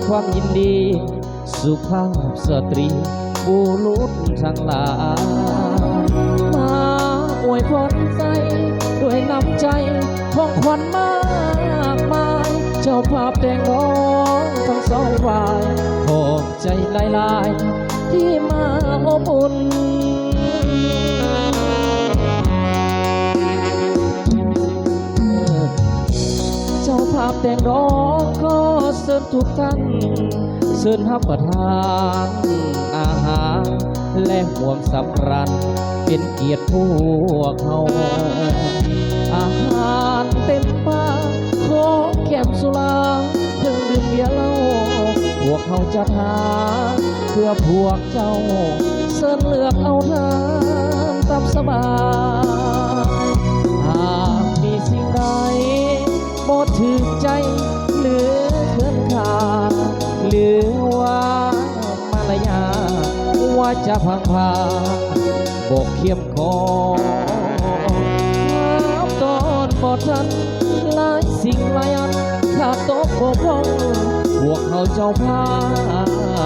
ความยินดีสุภาพสตรีบุรุษทั้งหลายมาอวยพรใจด้วยน้ำใจของขวัญมากมายเจ้าภาพแต่งน้องทั้งสองฝ่ายขอบใจหลายๆที่มาอบอุ่นเจ้าภาพแต่งน้องก็เชิญทุกท่านเชิญรับประทานอาหารและห่วมสำรันเป็นเกียรติพวกเขาอาหารเต็มปากขอแก้มสุราเพิ่งดื่มเบียร์เหล้าพวกเขาจะทานเพื่อพวกเจ้าเชิญเลือกเอาทานตามสบายหากมีสิ่งใดบ่ถึกใจหรือเกินขาดหรือว่ามารยาทว่าจะพังพาบกเขียมคอตอนบ่ทันหลายสิ่งหลายอันขาดตกบกพร่องพวกเขาเจ้าภา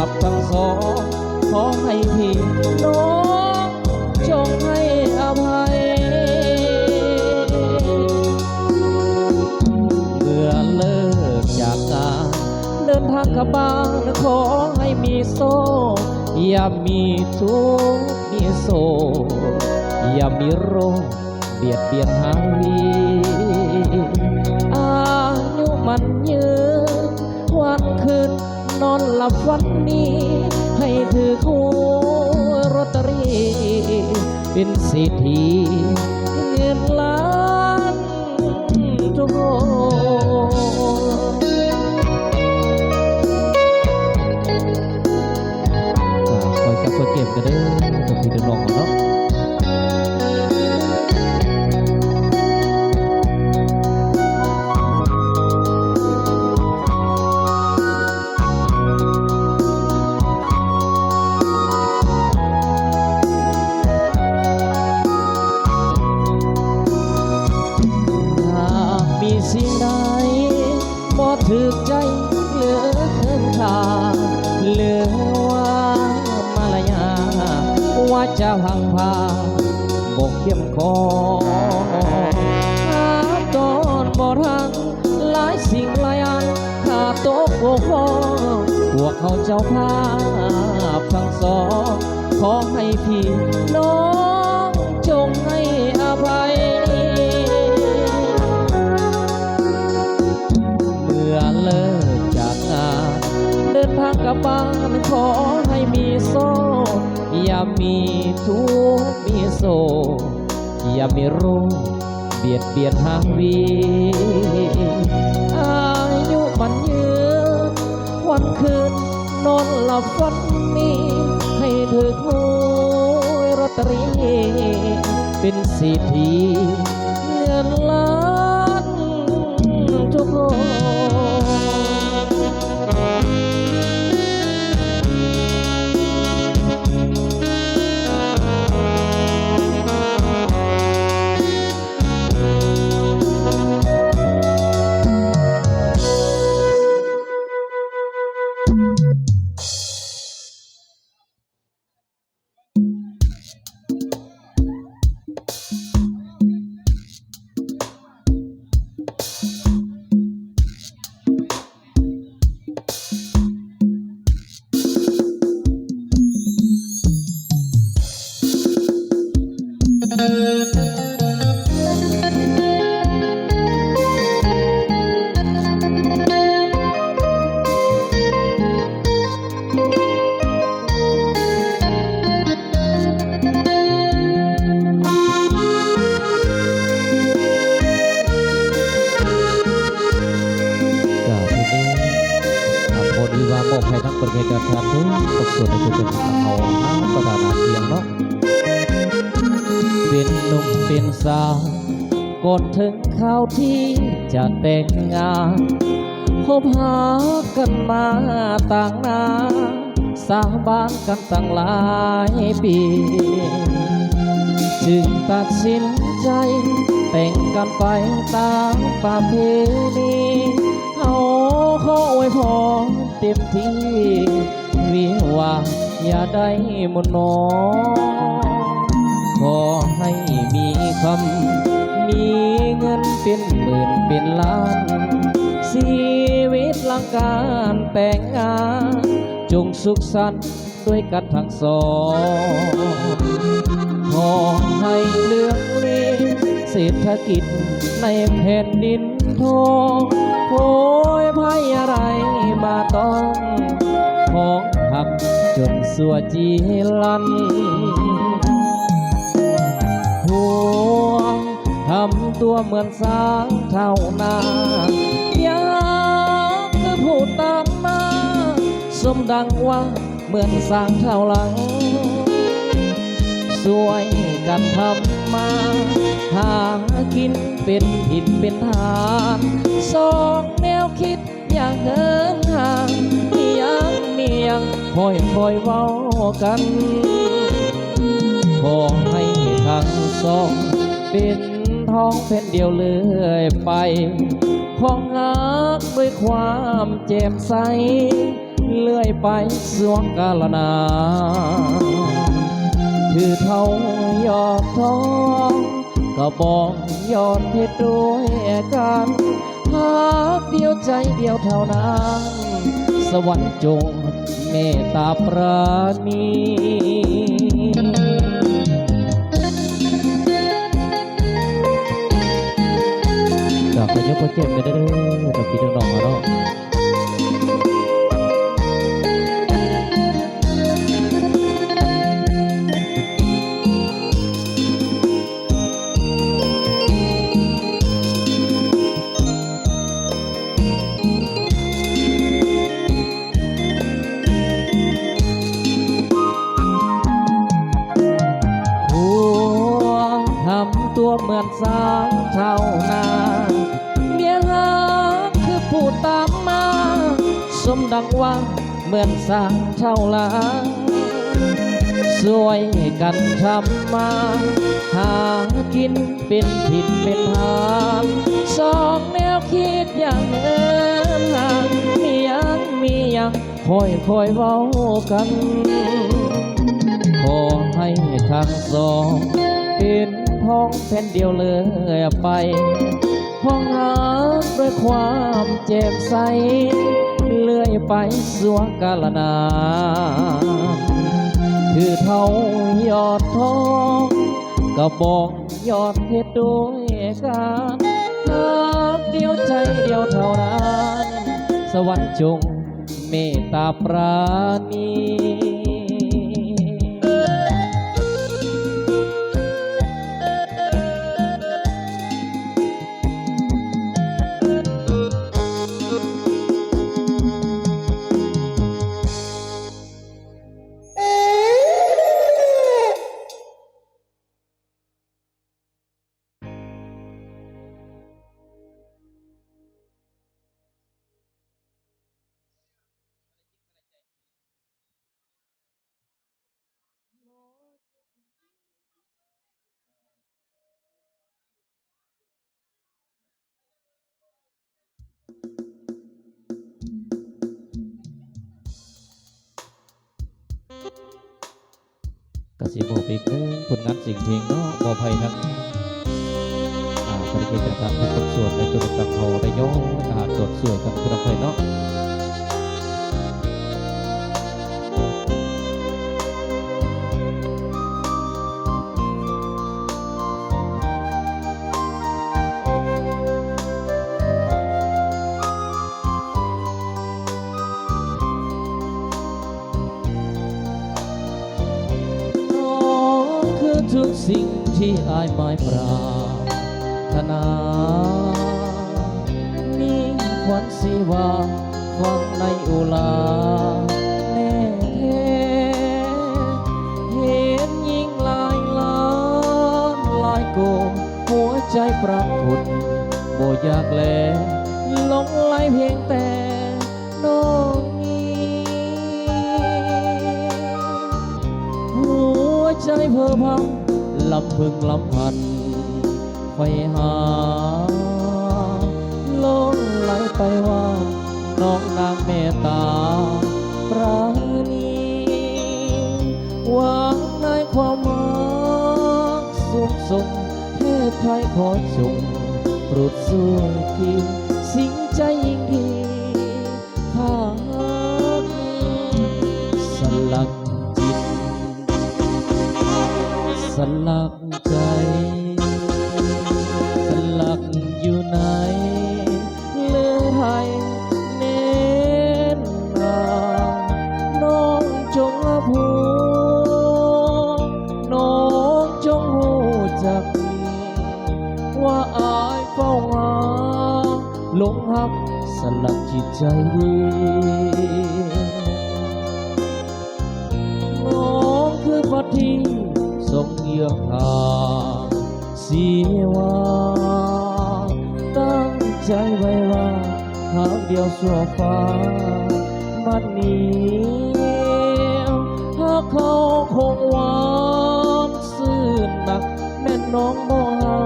พทั้งสองขอให้พี่น้องจงให้อภัยเมื่อเลิกจากงานเดินทางกลับบ้านขอให้มีโซ่อย่ามีทุกข์มีโศกอย่ามีโรคเบียดเบียนหาวีอายุมันยืนวันคืนนอนหลับฝันนี้ให้ถือคู่ลอตเตอรี่เป็นเศรษฐีเงินล้านทุกคนคอยกับคอยเก็บกันเด้อกับพี่น้องเนาะสิ่งใดบ่ถึกใจเหลือเกินค่าเหลือว่ามารยาว่าจะพังพาบกเข้มคอตอนบ่ทันหลายสิ่งหลายอันขาดตกบกพร่องพวกเขาเจ้าภาพทั้งสองขอให้พี่น้องจงให้อภัยเลิกจากงานเดินทางกลับบ้านขอให้มีโซ่อย่ามีทุกข์มีโศกอย่ามีโรคเบียดเบียนหางวีอายุมันยืนวันคืนนอนหลับฝันนี้ให้ถือคู่ลอตเตอรี่เป็นเศรษฐีเงินล้านทุกคนมอบให้ทั้งประเทศการทานทุกส่วนในจุดเป็นเอาประดานาเพียงเนาะเป็นหนุ่มเป็นสาวก่อนถึงข่าวที่จะแต่งงานพบหากันมาต่างนาสาบานกันตั้งหลายปีจึงตัดสินใจแต่งกันไปตามประเพณีเอาขออวยพร เต็มที่วิวาอย่าได้มนมองขอให้มีคำมีเงินเป็นหมื่นเป็นล้านชีวิตหลังการแต่งงานจงสุขสันต์ด้วยกันทั้งสองขอให้เรื่องนี้เศรษฐกิจในแผ่นดินทองโอยภัยอะไรมาต้องของหักจนสัวจีลันห่วงทำตัวเหมือนสางเท่านาอยากจะพูดตามมาสมดังว่าเหมือนสางเท่าหลังสวยกันทำมาหากินเป็นหินเป็นทานสองแนวคิดอย่างเหินห่างมียังคอยเว้ากันขอให้ทั้งสองเป็นท้องเป็นเดียวเลื่อยไปพ้องรักด้วยความแจ่มใสเลื่อยไปสวงกาลนาคือเท่ายอดทองก็บอกยอดเพชรด้วยกันหากเดียวใจเดียวเท่านั้นสวรรค์จงเมตตาปราณีจากพยพเจ็บไปเด้อดอกพี่น้องมาเนาะตัวเหมือนสางเท่านาเมียหาคือพูดตามมาสมดังว่าเหมือนสางเท่าหลังสวยกันทำมาหากินเป็นผิดเป็นหานสองแนวคิดอย่างเอินห่างมียังคอยเว้ากันขอให้ทั้งสองเป็นพ้องแผ่นเดียวเลยไปพ้องรักด้วยความเจ็บใสเลื่อยไปสวงกาลนาคือเท่ายอดทองก็บอกยอดเพชรด้วยกันรักเดียวใจเดียวเท่านั้นสวรรค์จงเมตตาปราณีกสิบอกอีกนึงผลงานสิ่งเพลงเนาะบอภัยทั้งบริเวณต่างๆทุกส่วนในจุดต่างเขาได้ย่อสดสวยกันคุณภัยเนาะทุกสิ่งที่อายหมายปรารถนามีควันสีวาฟังในอุลาแน่แท้เห็นยิ่งลายล้านลายโกงหัวใจประทุนบ่อยากแลหลงไหลเพียงแต่น้องนี้หัวใจเพ้อพังลำพึงลำพันไปหาลงไหลไปว่า น้องนางเมตตาปราณีหวังในความรักสุขสมเทพไทยขอจงโปรดช่วยทีสิ่งใจยิ่งดีข้าสลักจิตสลักใจสลักอยู่ไหนเลือไทยเน้นนาน้องจงพูน้องจงหูจักว่าอายเฝ้าหาหลงหักสลักจิตใจดีน้องคือพระที่ทรงเยือกห่างเสียว่าตั้งใจไว้ว่าหากเดียวสัวฟ้ามันเหนียวหากเขาคงหวานซื่อหนักแม่นน้องโมหา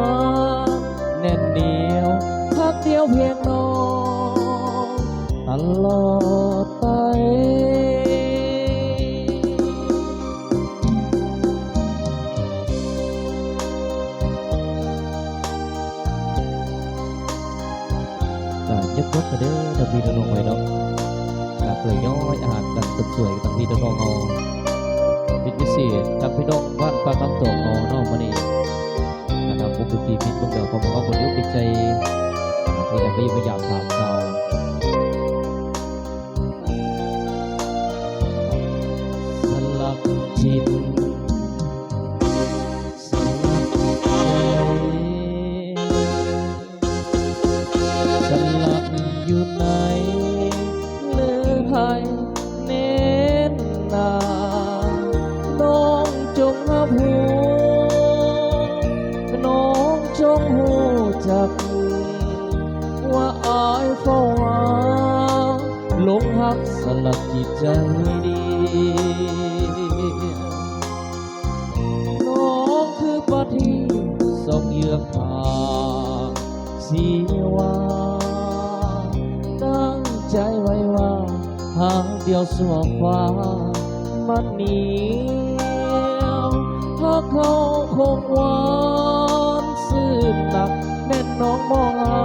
แน่นเหนียวพักเดียวเพียงน้องตลอดไปยักษ์รถกระเด้อทำพีดนองไว้เนาะกับเปลือยย้อยอาหารกันสุดสวยกับพีดนองเอาเป็นพิเศษกับพี่น้องบ้านปากน้ำตกเอาเนาะมานี่นะครับปกติพิษพวกเดียวของเขาคนเดียวติดใจที่ได้ไปพยายามถามเขาสลักจิตสลักใจสลักอยู่ไหนเลือไทยเน้นนาน้องจงหูน้องจงหูจักว่าอายเฝ้าหาหลงหักสลักจิตใจดีน้องคือปฏิทรงเยือกห่างเสียว่าตั้งใจไว้ว่าหากเดียวสัวฟ้ามันเหนียวหากเขาคงหวานซื่อหนักแน่นน้องมองหา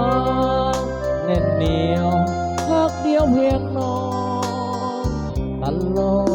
แน่นเหนียวหากเดียวเพียงน้องตลอด